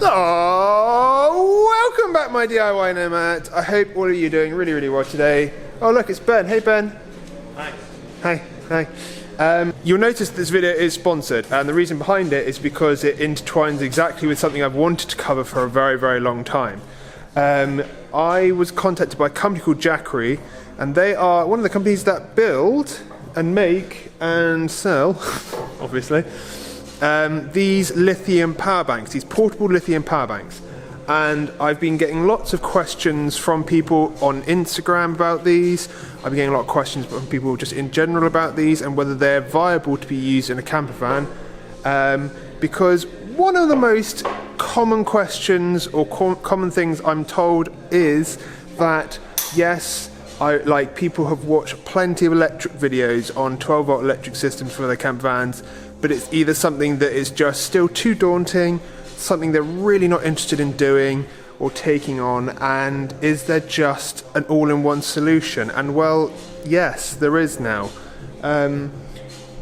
Oh, welcome back, my DIY nomads. I hope all of you are doing really, really well today. Oh, look, it's Ben. Hey, Ben. Hi. Hi. You'll notice this video is sponsored, and the reason behind it is because it intertwines exactly with something I've wanted to cover for a very, very long time. I was contacted by a company called Jackery, and they are one of the companies that build and make and sell, obviously, these lithium power banks, these portable lithium power banks. And I've been getting lots of questions from people on Instagram about these. I've been getting a lot of questions from people just in general about these and whether they're viable to be used in a camper van. Because one of the most common questions or common things I'm told is that, yes, people have watched plenty of electric videos on 12-volt electric systems for their camper vans, but it's either something that is just still too daunting, something they're really not interested in doing or taking on, and is there just an all-in-one solution? And well, yes, there is now.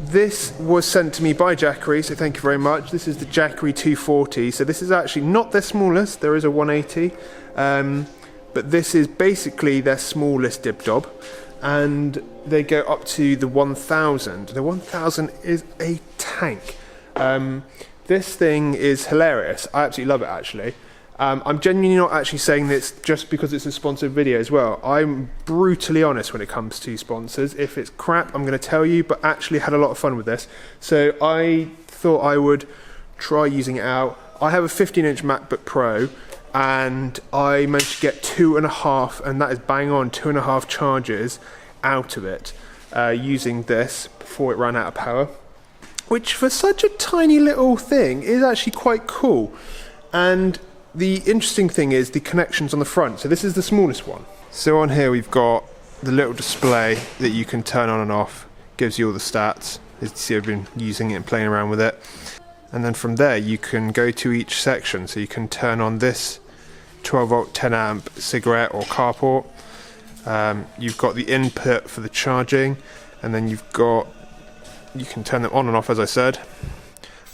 This was sent to me by Jackery, so thank you very much. This is the Jackery 240, so this is actually not their smallest, there is a 180, but this is basically their smallest dib-dob, and they go up to the 1000. The 1000 is a tank. This thing is hilarious. I absolutely love it, actually. I'm genuinely not actually saying this just because it's a sponsored video as well. I'm brutally honest when it comes to sponsors. If it's crap, I'm going to tell you, but actually had a lot of fun with this. So I thought I would try using it out. I have a 15-inch MacBook Pro, and I managed to get 2.5, and that is bang on, 2.5 charges out of it using this before it ran out of power, which for such a tiny little thing is actually quite cool. And the interesting thing is the connections on the front. So this is the smallest one. So on here we've got the little display that you can turn on and off, gives you all the stats. As you see, I've been using it and playing around with it. And then from there you can go to each section, so you can turn on this 12-volt 10-amp cigarette or carport. You've got the input for the charging, and then you can turn them on and off, as I said.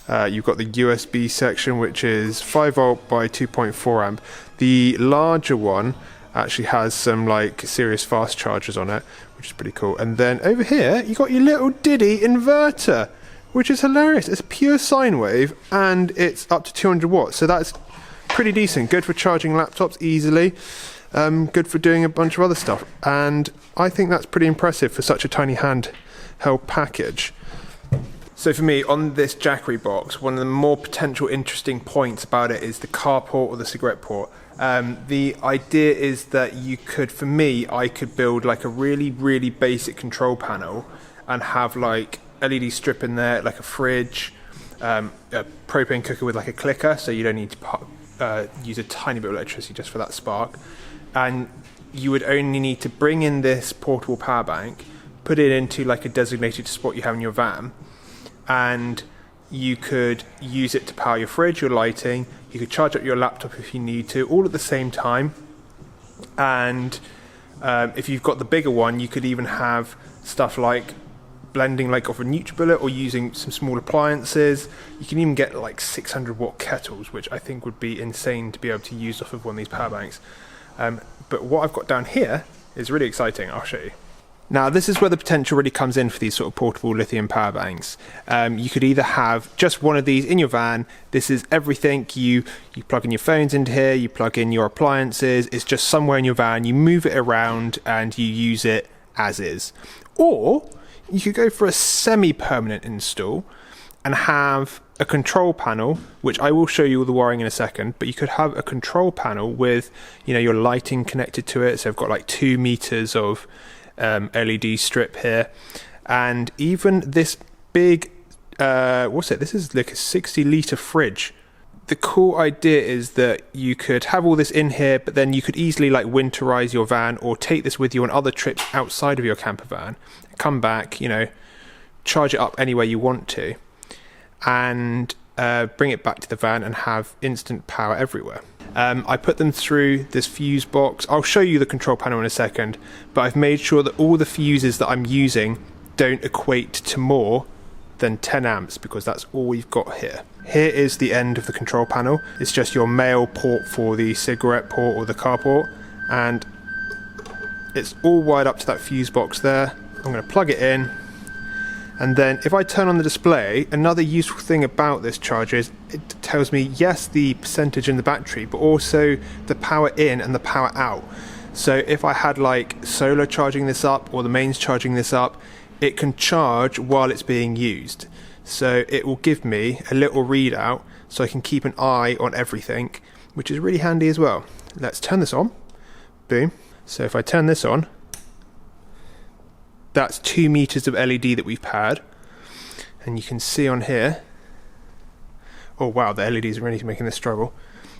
You've got the USB section, which is 5-volt by 2.4 amp. The larger one actually has some serious fast chargers on it, which is pretty cool. And then over here you got your little Diddy inverter, which is hilarious. It's pure sine wave, and it's up to 200 watts, so that's pretty decent. Good for charging laptops easily. Good for doing a bunch of other stuff, and I think that's pretty impressive for such a tiny handheld package. So for me, on this Jackery box, one of the more potential interesting points about it is the car port or the cigarette port. The idea is that I could build a really, really basic control panel and have LED strip in there, like a fridge, a propane cooker with a clicker, so you don't need to use a tiny bit of electricity just for that spark. And you would only need to bring in this portable power bank, put it into a designated spot you have in your van, and you could use it to power your fridge, your lighting. You could charge up your laptop if you need to, all at the same time. And if you've got the bigger one, you could even have stuff like blending off a NutriBullet or using some small appliances. You can even get 600-watt kettles, which I think would be insane to be able to use off of one of these power banks. But what I've got down here is really exciting. I'll show you. Now, this is where the potential really comes in for these sort of portable lithium power banks. You could either have just one of these in your van. This is everything. You plug in your phones into here, you plug in your appliances. It's just somewhere in your van. You move it around and you use it as is. Or you could go for a semi-permanent install and have a control panel, which I will show you all the wiring in a second, but you could have a control panel with your lighting connected to it. So I've got 2 meters of LED strip here, and even this big this is a 60-litre fridge. The cool idea is that you could have all this in here, but then you could easily winterize your van or take this with you on other trips outside of your camper van, come back, charge it up any way you want to, and bring it back to the van and have instant power everywhere. I put them through this fuse box. I'll show you the control panel in a second, but I've made sure that all the fuses that I'm using don't equate to more then 10 amps, because that's all we've got here. Here is the end of the control panel. It's just your male port for the cigarette port or the car port, and it's all wired up to that fuse box there. I'm going to plug it in, and then if I turn on the display, another useful thing about this charger is it tells me, yes, the percentage in the battery, but also the power in and the power out. So if I had like solar charging this up or the mains charging this up, it can charge while it's being used. So it will give me a little readout so I can keep an eye on everything, which is really handy as well. Let's turn this on. Boom. So if I turn this on, that's 2 meters of LED that we've powered. And you can see on here, oh wow, the LEDs are really making this struggle.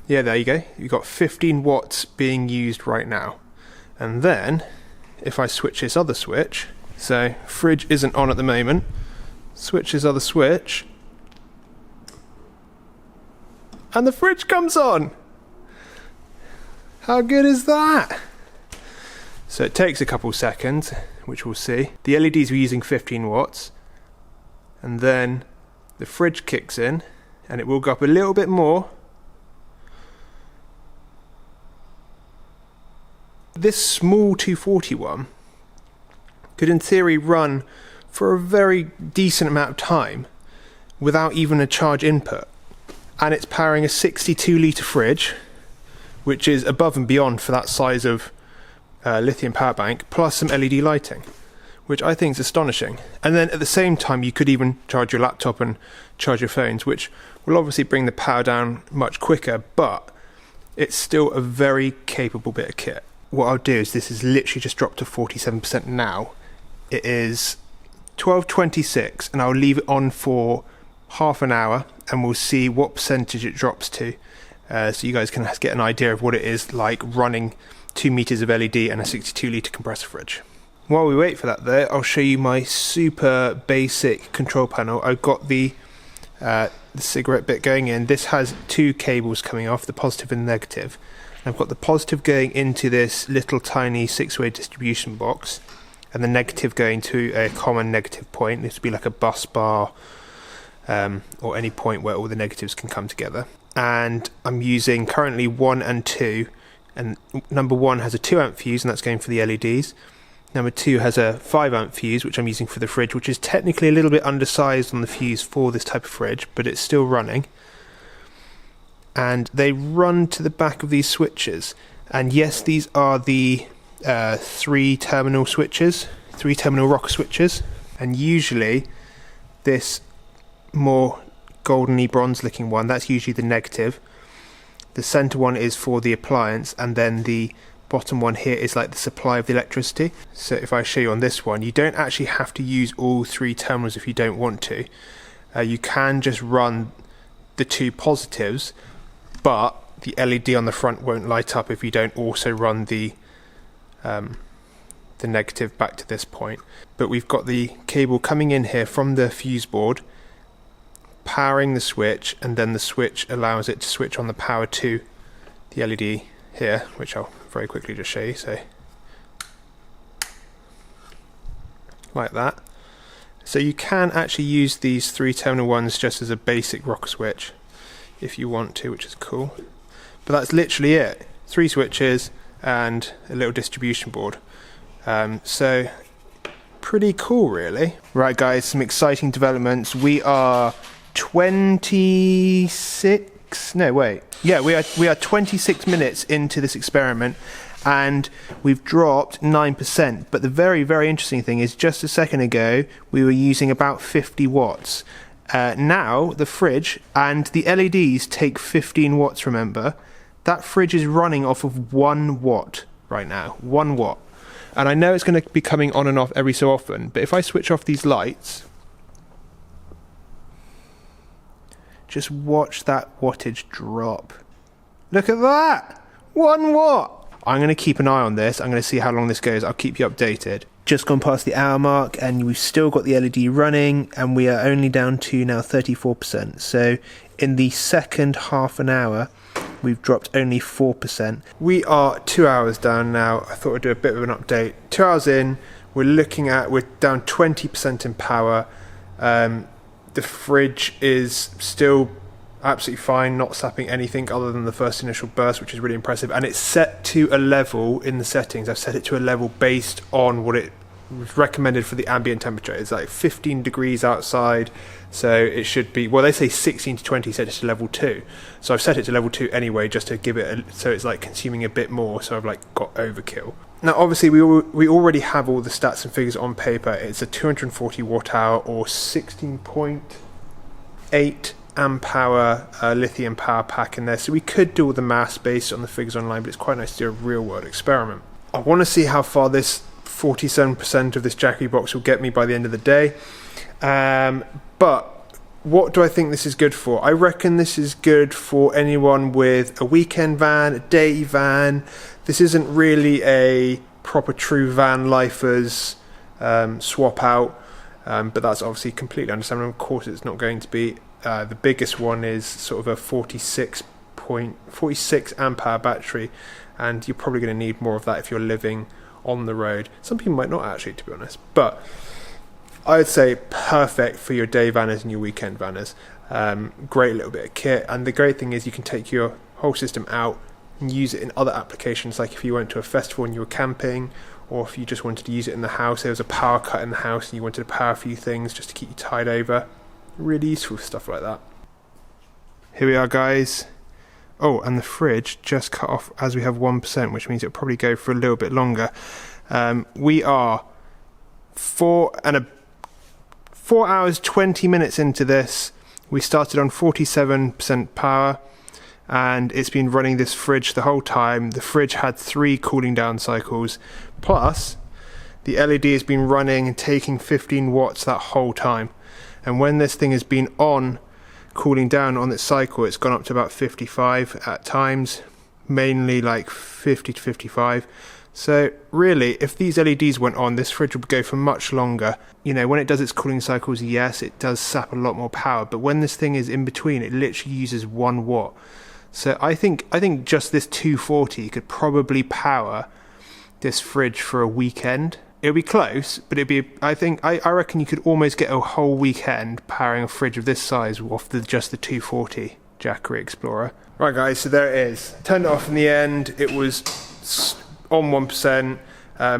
Yeah, there you go. You've got 15 watts being used right now. And then, if I switch this other switch, so fridge isn't on at the moment, switch this other switch, and the fridge comes on! How good is that? So it takes a couple seconds, which we'll see. The LEDs were using 15 watts, and then the fridge kicks in, and it will go up a little bit more. This small 240 one could in theory run for a very decent amount of time without even a charge input, and it's powering a 62 litre fridge, which is above and beyond for that size of lithium power bank, plus some LED lighting, which I think is astonishing. And then at the same time you could even charge your laptop and charge your phones, which will obviously bring the power down much quicker, but it's still a very capable bit of kit. What I'll do is, this is literally just dropped to 47% now. It is 12:26 and I'll leave it on for half an hour and we'll see what percentage it drops to, so you guys can get an idea of what it is like running 2 meters of LED and a 62 litre compressor fridge. While we wait for that though, I'll show you my super basic control panel. I've got the cigarette bit going in. This has 2 cables coming off, the positive and the negative. I've got the positive going into this little tiny 6-way distribution box, and the negative going to a common negative point. This would be like a bus bar, or any point where all the negatives can come together. And I'm using currently 1 and 2, and number 1 has a 2 amp fuse, and that's going for the LEDs. Number 2 has a 5 amp fuse, which I'm using for the fridge, which is technically a little bit undersized on the fuse for this type of fridge, but it's still running. And they run to the back of these switches. And yes, these are the 3-terminal switches, 3-terminal rocker switches. And usually this more goldeny bronze looking one, that's usually the negative. The center one is for the appliance, and then the bottom one here is like the supply of the electricity. So if I show you on this one, you don't actually have to use all 3 terminals if you don't want to. You can just run the 2 positives, but the LED on the front won't light up if you don't also run the negative back to this point. But we've got the cable coming in here from the fuse board, powering the switch, and then the switch allows it to switch on the power to the LED here, which I'll very quickly just show you. So like that. So you can actually use these 3-terminal ones just as a basic rocker switch if you want to, which is cool. But that's literally it. 3 switches and a little distribution board. So pretty cool really. Right guys, some exciting developments. We are 26, no wait, yeah, we are 26 minutes into this experiment, and we've dropped 9%. But the very, very interesting thing is, just a second ago we were using about 50 watts. Now the fridge and the LEDs take 15 watts, remember. That fridge is running off of 1 watt right now, 1 watt. And I know it's going to be coming on and off every so often, but if I switch off these lights, just watch that wattage drop. Look at that! 1 watt! I'm going to keep an eye on this. I'm going to see how long this goes. I'll keep you updated. Just gone past the hour mark, and we've still got the LED running, and we are only down to now 34%. So in the second half an hour, we've dropped only 4%. We are 2 hours down now. I thought I'd do a bit of an update. 2 hours in, we're down 20% in power. The fridge is still absolutely fine, not sapping anything other than the first initial burst, which is really impressive. And it's set to a level in the settings. I've set it to a level based on what it was recommended for the ambient temperature. It's like 15 degrees outside, so it should be, well, they say 16 to 20, set it to level 2. So I've set it to level 2 anyway, just to give it so it's like consuming a bit more, so I've like got overkill. Now obviously we already have all the stats and figures on paper. It's a 240 watt hour or 16.8 amp hour lithium power pack in there, so we could do all the maths based on the figures online, but it's quite nice to do a real world experiment. I want to see how far this 47% of this Jackery box will get me by the end of the day, but what do I think this is good for? I reckon this is good for anyone with a weekend van, a day van. This isn't really a proper true van lifers swap out, but that's obviously completely understandable. Of course it's not going to be. The biggest one is sort of a 46 amp hour battery, and you're probably going to need more of that if you're living on the road. Some people might not actually, to be honest, but I would say perfect for your day vanners and your weekend vanners. Great little bit of kit, and the great thing is you can take your whole system out and use it in other applications, like if you went to a festival and you were camping, or if you just wanted to use it in the house, there was a power cut in the house and you wanted to power a few things just to keep you tied over. Really useful stuff like that. Here we are, guys. Oh, and the fridge just cut off as we have 1%, which means it'll probably go for a little bit longer. We are 4 hours 20 minutes into this. We started on 47% power, and it's been running this fridge the whole time. The fridge had 3 cooling down cycles, plus the LED has been running and taking 15 watts that whole time. And when this thing has been on, cooling down on its cycle, it's gone up to about 55 at times, mainly like 50 to 55. So really, if these LEDs went on, this fridge would go for much longer. You know, when it does its cooling cycles, yes, it does sap a lot more power, but when this thing is in between, it literally uses 1 watt. So I think just this 240 could probably power this fridge for a weekend. It'll be close, but it'd be, I reckon you could almost get a whole weekend powering a fridge of this size off just the 240 Jackery Explorer. Right guys, so there it is. Turned it off in the end. It was on 1%,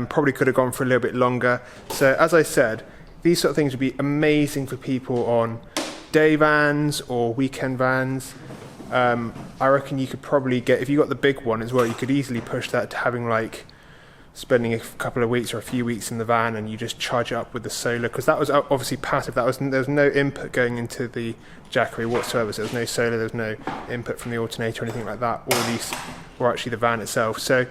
probably could have gone for a little bit longer. So as I said, these sort of things would be amazing for people on day vans or weekend vans. I reckon you could probably get, if you got the big one as well, you could easily push that to having like spending a couple of weeks or a few weeks in the van, and you just charge it up with the solar, because that was obviously passive. There was no input going into the Jackery whatsoever, so there was no solar, there was no input from the alternator or anything like that, or actually the van itself. So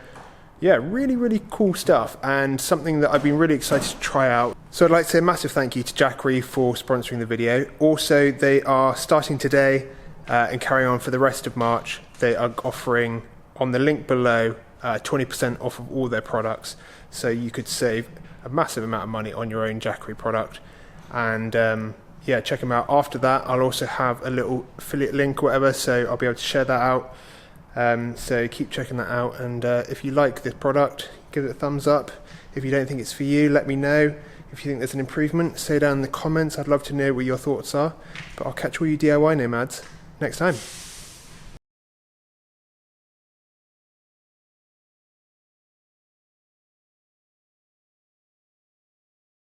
yeah, really, really cool stuff, and something that I've been really excited to try out. So I'd like to say a massive thank you to Jackery for sponsoring the video. Also, they are starting today and carrying on for the rest of March. They are offering, on the link below, 20% off of all their products, so you could save a massive amount of money on your own Jackery product. And yeah, check them out. After that, I'll also have a little affiliate link or whatever, so I'll be able to share that out. So keep checking that out, and if you like this product, give it a thumbs up. If you don't think it's for you, let me know. If you think there's an improvement, say down in the comments. I'd love to know what your thoughts are. But I'll catch all you DIY nomads next time.